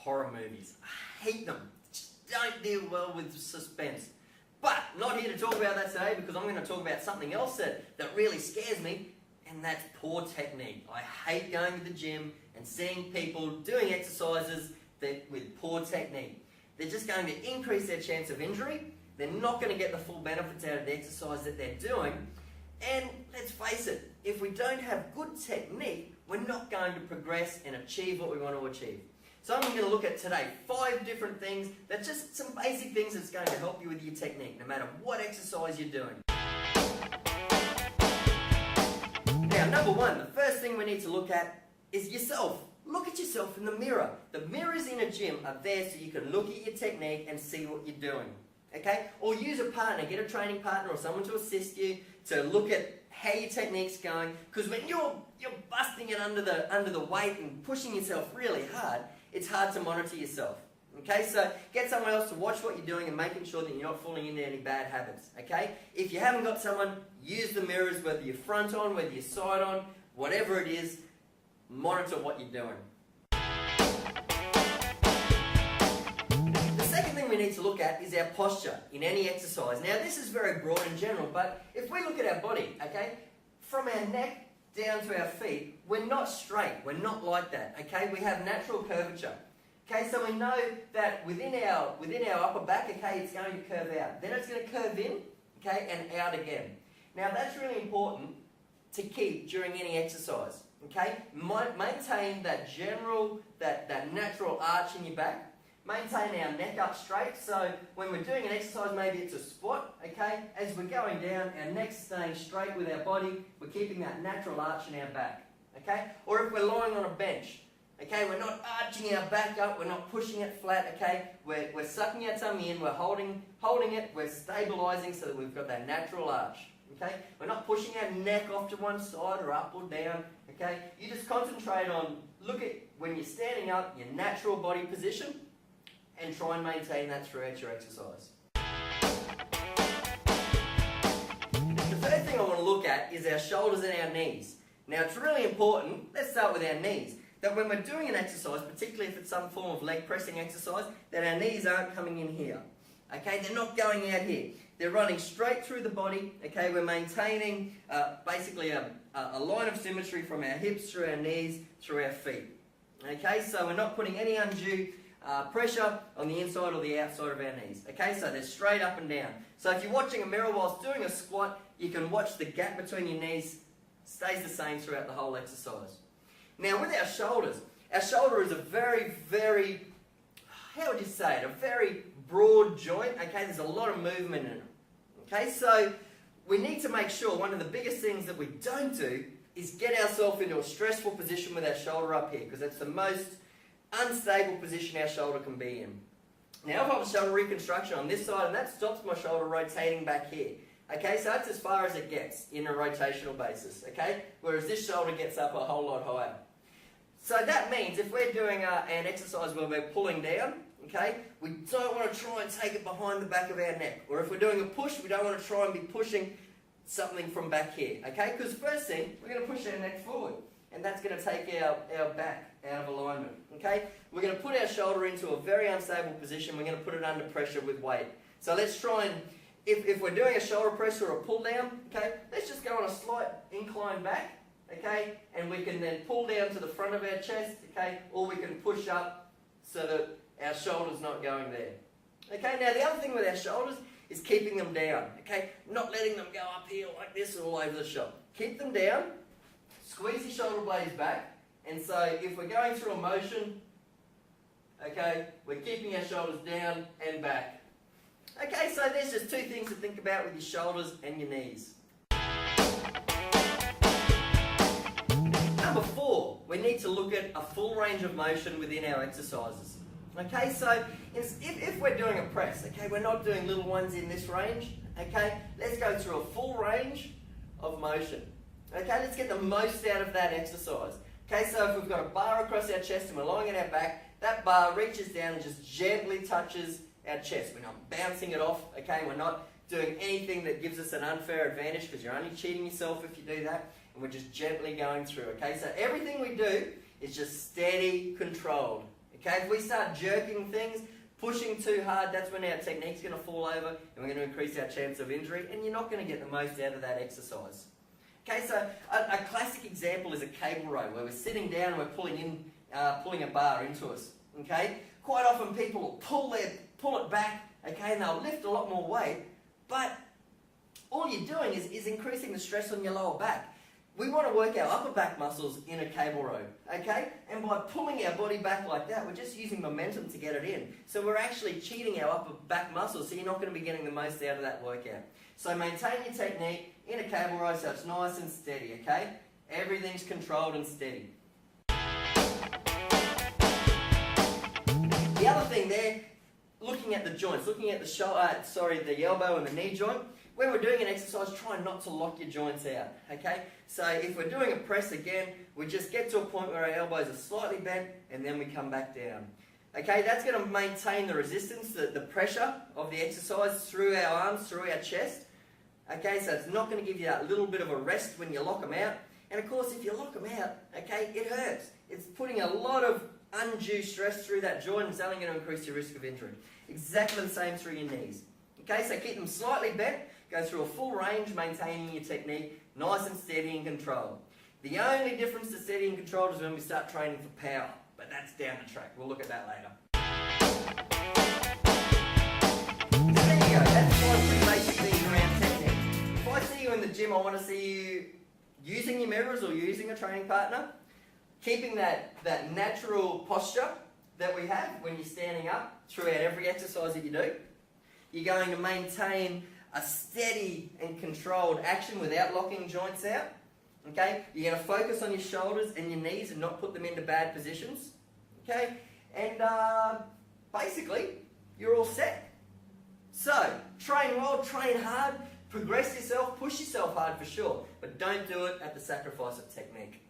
horror movies. I hate them. Just don't deal well with suspense. But not here to talk about that today, because I'm going to talk about something else that really scares me, and that's poor technique. I hate going to the gym and seeing people doing exercises with poor technique. They're just going to increase their chance of injury. They're not going to get the full benefits out of the exercise that they're doing. And let's face it, if we don't have good technique, we're not going to progress and achieve what we want to achieve. So I'm going to look at today 5 different things, that's just some basic things that's going to help you with your technique, no matter what exercise you're doing. Now, number 1, the first thing we need to look at is yourself. Look at yourself in the mirror. The mirrors in a gym are there so you can look at your technique and see what you're doing. Okay? Or use a partner, get a training partner or someone to assist you to look at how your technique's going. Because when you're busting it under the weight and pushing yourself really hard, it's hard to monitor yourself. Okay? So get someone else to watch what you're doing and making sure that you're not falling into any bad habits. Okay? If you haven't got someone, use the mirrors, whether you're front on, whether you're side on, whatever it is, monitor what you're doing. The second thing we need to look at is our posture in any exercise. Now this is very broad and general, but if we look at our body, okay, from our neck down to our feet, we're not straight, we're not like that, okay? We have natural curvature. Okay, so we know that within our upper back, okay, it's going to curve out. Then it's going to curve in, okay, and out again. Now that's really important to keep during any exercise. Okay, maintain that that natural arch in your back. Maintain our neck up straight. So when we're doing an exercise, maybe it's a squat. Okay, as we're going down, our neck's staying straight with our body. We're keeping that natural arch in our back. Okay, or if we're lying on a bench. Okay, we're not arching our back up. We're not pushing it flat. Okay, we're sucking our tummy in. We're holding it. We're stabilizing so that we've got that natural arch. Okay, we're not pushing our neck off to one side or up or down. Okay, you just concentrate on, look at when you're standing up, your natural body position, and try and maintain that throughout your exercise. The third thing I want to look at is our shoulders and our knees. Now it's really important, let's start with our knees, that when we're doing an exercise, particularly if it's some form of leg pressing exercise, that our knees aren't coming in here. Okay, they're not going out here. They're running straight through the body. Okay, we're maintaining basically a line of symmetry from our hips through our knees, through our feet. Okay, so we're not putting any undue pressure on the inside or the outside of our knees. Okay, so they're straight up and down. So if you're watching a mirror whilst doing a squat, you can watch the gap between your knees stays the same throughout the whole exercise. Now with our shoulder is a very, very, how would you say it, a very broad joint. Okay, there's a lot of movement in it. Okay, so we need to make sure one of the biggest things that we don't do is get ourselves into a stressful position with our shoulder up here, because that's the most unstable position our shoulder can be in. Now if I have a shoulder reconstruction on this side, and that stops my shoulder rotating back here. Okay, so that's as far as it gets in a rotational basis, okay? Whereas this shoulder gets up a whole lot higher. So that means if we're doing an exercise where we're pulling down, okay, we don't want to try and take it behind the back of our neck. Or if we're doing a push, we don't want to try and be pushing something from back here, okay? Because first thing, we're going to push our neck forward, and that's going to take our back out of alignment, okay? We're going to put our shoulder into a very unstable position. We're going to put it under pressure with weight. So let's try and, if we're doing a shoulder press or a pull down, okay, let's just go on a slight incline back, okay? And we can then pull down to the front of our chest, okay? Or we can push up so that our shoulder's not going there. Okay, now the other thing with our shoulders is keeping them down, okay? Not letting them go up here like this all over the shoulder. Keep them down, squeeze your shoulder blades back, and so if we're going through a motion, okay, we're keeping our shoulders down and back. Okay, so there's just 2 things to think about with your shoulders and your knees. Number 4, we need to look at a full range of motion within our exercises. Okay, so if we're doing a press, okay, we're not doing little ones in this range, okay, let's go through a full range of motion. Okay, let's get the most out of that exercise. Okay, so if we've got a bar across our chest and we're lying on our back, that bar reaches down and just gently touches our chest. We're not bouncing it off, okay, we're not doing anything that gives us an unfair advantage, because you're only cheating yourself if you do that, and we're just gently going through, okay? So everything we do is just steady, controlled, Okay, if we start jerking things, pushing too hard, that's when our technique's going to fall over and we're going to increase our chance of injury, and you're not going to get the most out of that exercise. Okay, so a classic example is a cable row where we're sitting down and we're pulling a bar into us. Okay, quite often people will pull it back, okay, and they'll lift a lot more weight, but all you're doing is increasing the stress on your lower back. We want to work our upper back muscles in a cable row, okay? And by pulling our body back like that, we're just using momentum to get it in. So we're actually cheating our upper back muscles, so you're not going to be getting the most out of that workout. So maintain your technique in a cable row so it's nice and steady, okay? Everything's controlled and steady. The other thing there, looking at the joints, looking at the elbow and the knee joint. When we're doing an exercise, try not to lock your joints out, okay? So if we're doing a press again, we just get to a point where our elbows are slightly bent and then we come back down. Okay, that's going to maintain the resistance, the pressure of the exercise through our arms, through our chest. Okay, so it's not going to give you that little bit of a rest when you lock them out. And of course, if you lock them out, okay, it hurts. It's putting a lot of undue stress through that joint and it's only going to increase your risk of injury. Exactly the same through your knees. Okay, so keep them slightly bent. Go through a full range, maintaining your technique, nice and steady and controlled. The only difference to steady and controlled is when we start training for power, but that's down the track. We'll look at that later. So there you go, that's 5 pretty basic things around technique. If I see you in the gym, I want to see you using your mirrors or using a training partner, keeping that natural posture that we have when you're standing up throughout every exercise that you do. You're going to maintain a steady and controlled action without locking joints out. Okay? You're going to focus on your shoulders and your knees and not put them into bad positions. Okay? And basically, you're all set. So, train well, train hard, progress yourself, push yourself hard for sure, but don't do it at the sacrifice of technique.